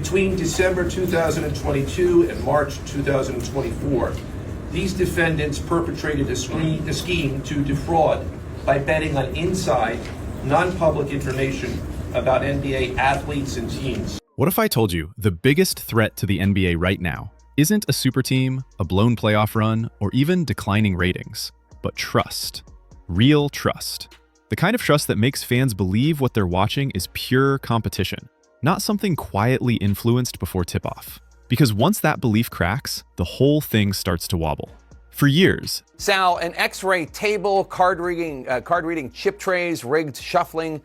Between December 2022 and March 2024, these defendants perpetrated a scheme to defraud by betting on inside, non-public information about NBA athletes and teams. What if I told you the biggest threat to the NBA right now isn't a super team, a blown playoff run, or even declining ratings, but trust? Real trust. The kind of trust that makes fans believe what they're watching is pure competition, not something quietly influenced before tip-off. Because once that belief cracks, the whole thing starts to wobble. For years, Sal, an X-ray table, card reading chip trays, rigged shuffling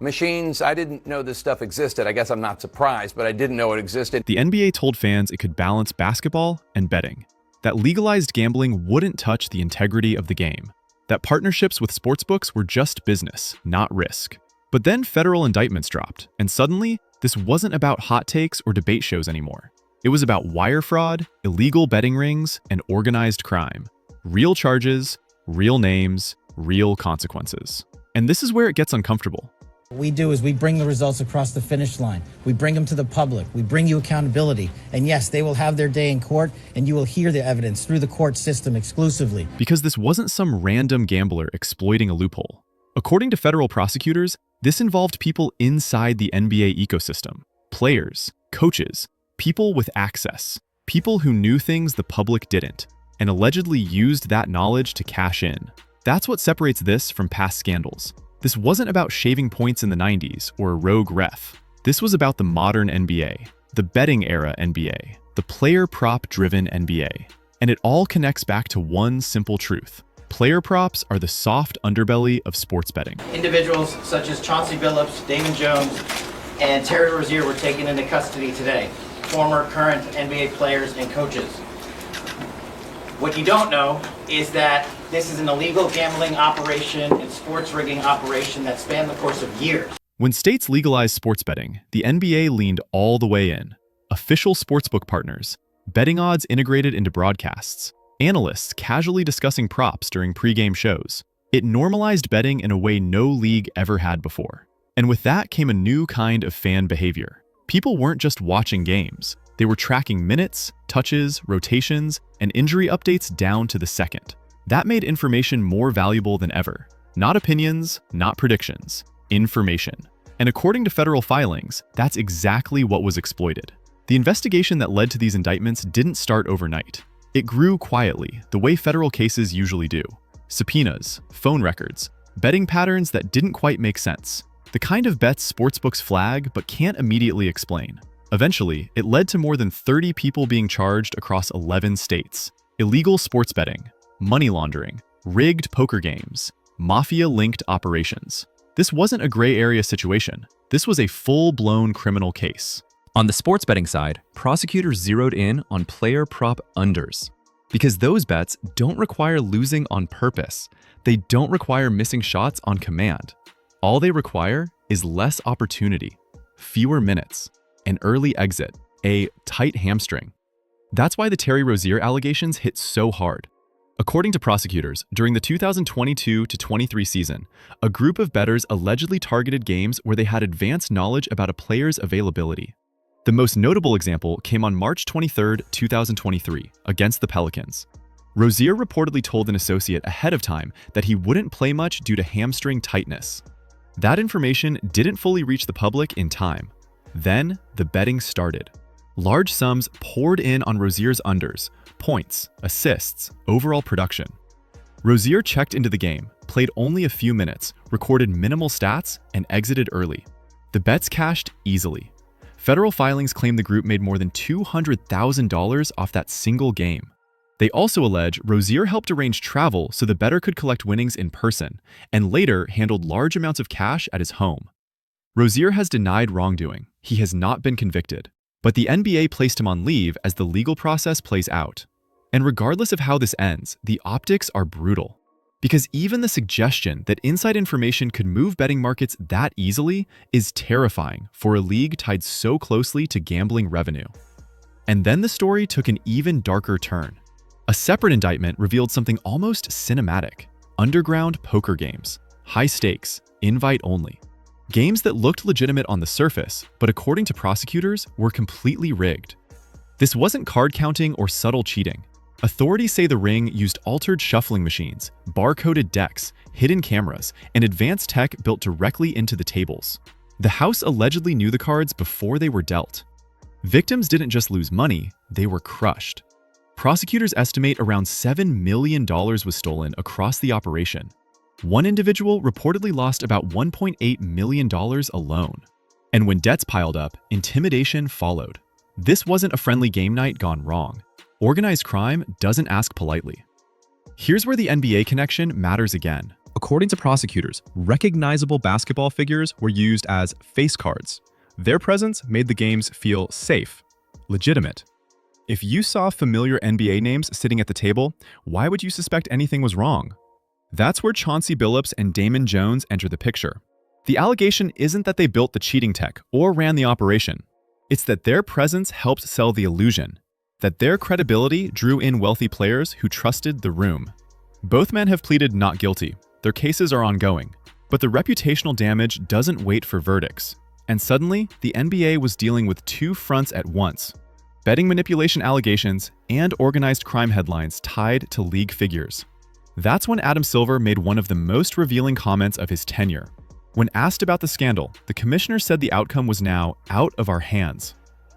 machines. I didn't know this stuff existed. I guess I'm not surprised, but I didn't know it existed. the NBA told fans it could balance basketball and betting, that legalized gambling wouldn't touch the integrity of the game, that partnerships with sportsbooks were just business, not risk. But then federal indictments dropped, and suddenly, this wasn't about hot takes or debate shows anymore. It was about wire fraud, illegal betting rings, and organized crime. Real charges, real names, real consequences. And this is where it gets uncomfortable. What we do is we bring the results across the finish line. We bring them to the public. We bring you accountability. And yes, they will have their day in court, and you will hear the evidence through the court system exclusively. Because this wasn't some random gambler exploiting a loophole. According to federal prosecutors, this involved people inside the NBA ecosystem. Players, coaches, people with access, people who knew things the public didn't, and allegedly used that knowledge to cash in. That's what separates this from past scandals. This wasn't about shaving points in the 90s or a rogue ref. This was about the modern NBA, the betting era NBA, the player prop-driven NBA. And it all connects back to one simple truth. Player props are the soft underbelly of sports betting. Individuals such as Chauncey Billups, Damon Jones, and Terry Rozier were taken into custody today. Former, current NBA players and coaches. What you don't know is that this is an illegal gambling operation and sports rigging operation that spanned the course of years. When states legalized sports betting, the NBA leaned all the way in. Official sportsbook partners, betting odds integrated into broadcasts, analysts casually discussing props during pregame shows. It normalized betting in a way no league ever had before. And with that came a new kind of fan behavior. People weren't just watching games. They were tracking minutes, touches, rotations, and injury updates down to the second. That made information more valuable than ever. Not opinions, not predictions, information. And according to federal filings, that's exactly what was exploited. The investigation that led to these indictments didn't start overnight. It grew quietly, the way federal cases usually do. Subpoenas, phone records, betting patterns that didn't quite make sense. The kind of bets sportsbooks flag but can't immediately explain. Eventually, it led to more than 30 people being charged across 11 states. Illegal sports betting, money laundering, rigged poker games, mafia-linked operations. This wasn't a gray area situation. This was a full-blown criminal case. On the sports betting side, prosecutors zeroed in on player prop unders. Because those bets don't require losing on purpose. They don't require missing shots on command. All they require is less opportunity, fewer minutes, an early exit, a tight hamstring. That's why the Terry Rozier allegations hit so hard. According to prosecutors, during the 2022-23 season, a group of bettors allegedly targeted games where they had advanced knowledge about a player's availability. The most notable example came on March 23, 2023, against the Pelicans. Rozier reportedly told an associate ahead of time that he wouldn't play much due to hamstring tightness. That information didn't fully reach the public in time. Then, the betting started. Large sums poured in on Rozier's unders, points, assists, overall production. Rozier checked into the game, played only a few minutes, recorded minimal stats, and exited early. The bets cashed easily. Federal filings claim the group made more than $200,000 off that single game. They also allege Rozier helped arrange travel so the bettor could collect winnings in person, and later handled large amounts of cash at his home. Rozier has denied wrongdoing. He has not been convicted. But the NBA placed him on leave as the legal process plays out. And regardless of how this ends, the optics are brutal. Because even the suggestion that inside information could move betting markets that easily is terrifying for a league tied so closely to gambling revenue. And then the story took an even darker turn. A separate indictment revealed something almost cinematic: underground poker games, high stakes, invite only. Games that looked legitimate on the surface, but according to prosecutors, were completely rigged. This wasn't card counting or subtle cheating. Authorities say the ring used altered shuffling machines, bar-coded decks, hidden cameras, and advanced tech built directly into the tables. The house allegedly knew the cards before they were dealt. Victims didn't just lose money, they were crushed. Prosecutors estimate around $7 million was stolen across the operation. One individual reportedly lost about $1.8 million alone. And when debts piled up, intimidation followed. This wasn't a friendly game night gone wrong. Organized crime doesn't ask politely. Here's where the NBA connection matters again. According to prosecutors, recognizable basketball figures were used as face cards. Their presence made the games feel safe, legitimate. If you saw familiar NBA names sitting at the table, why would you suspect anything was wrong? That's where Chauncey Billups and Damon Jones enter the picture. The allegation isn't that they built the cheating tech or ran the operation. It's that their presence helped sell the illusion, that their credibility drew in wealthy players who trusted the room. Both men have pleaded not guilty. Their cases are ongoing. But the reputational damage doesn't wait for verdicts. And suddenly, the NBA was dealing with two fronts at once: betting manipulation allegations and organized crime headlines tied to league figures. That's when Adam Silver made one of the most revealing comments of his tenure. When asked about the scandal, the commissioner said the outcome was now out of our hands.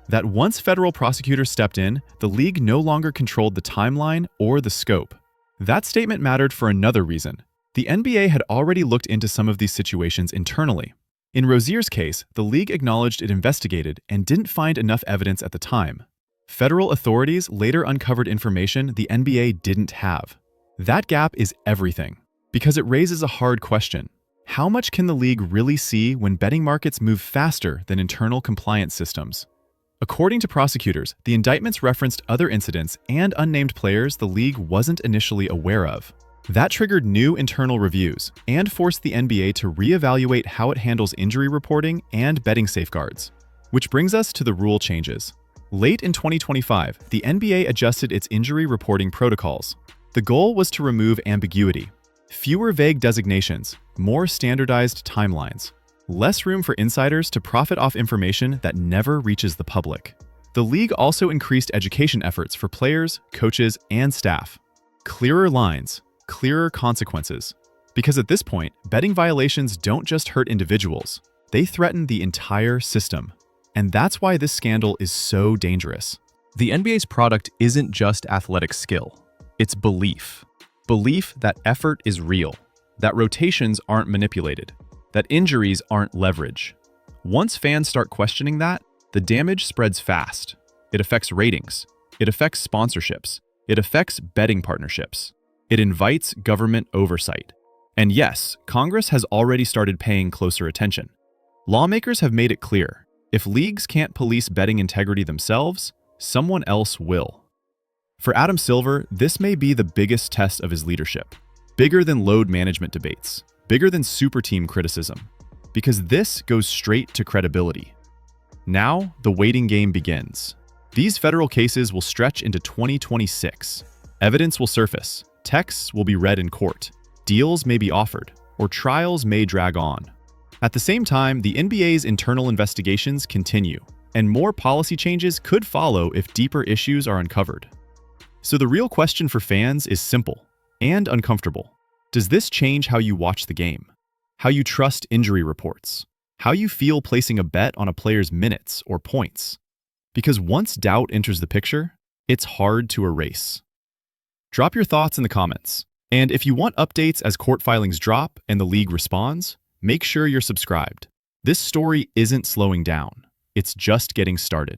That once federal prosecutors stepped in, the league no longer controlled the timeline or the scope. That statement mattered for another reason. The NBA had already looked into some of these situations internally. In Rozier's case, the league acknowledged it investigated and didn't find enough evidence at the time. Federal authorities later uncovered information the NBA didn't have. That gap is everything, because it raises a hard question. How much can the league really see when betting markets move faster than internal compliance systems? According to prosecutors, the indictments referenced other incidents and unnamed players the league wasn't initially aware of. That triggered new internal reviews and forced the NBA to reevaluate how it handles injury reporting and betting safeguards. Which brings us to the rule changes. Late in 2025, the NBA adjusted its injury reporting protocols. The goal was to remove ambiguity. Fewer vague designations, more standardized timelines. Less room for insiders to profit off information that never reaches the public. The league also increased education efforts for players, coaches, and staff. Clearer lines, clearer consequences. Because at this point, betting violations don't just hurt individuals, they threaten the entire system. And that's why this scandal is so dangerous. The NBA's product isn't just athletic skill. It's belief. Belief that effort is real, that rotations aren't manipulated, that injuries aren't leverage. Once fans start questioning that, the damage spreads fast. It affects ratings. It affects sponsorships. It affects betting partnerships. It invites government oversight. And yes, Congress has already started paying closer attention. Lawmakers have made it clear, if leagues can't police betting integrity themselves, someone else will. For Adam Silver, this may be the biggest test of his leadership. Bigger than load management debates. Bigger than super team criticism, because this goes straight to credibility. Now, the waiting game begins. These federal cases will stretch into 2026. Evidence will surface, texts will be read in court, deals may be offered, or trials may drag on. At the same time, the NBA's internal investigations continue, and more policy changes could follow if deeper issues are uncovered. So the real question for fans is simple and uncomfortable. Does this change how you watch the game? How you trust injury reports? How you feel placing a bet on a player's minutes or points? Because once doubt enters the picture, it's hard to erase. Drop your thoughts in the comments. And if you want updates as court filings drop and the league responds, make sure you're subscribed. This story isn't slowing down. It's just getting started.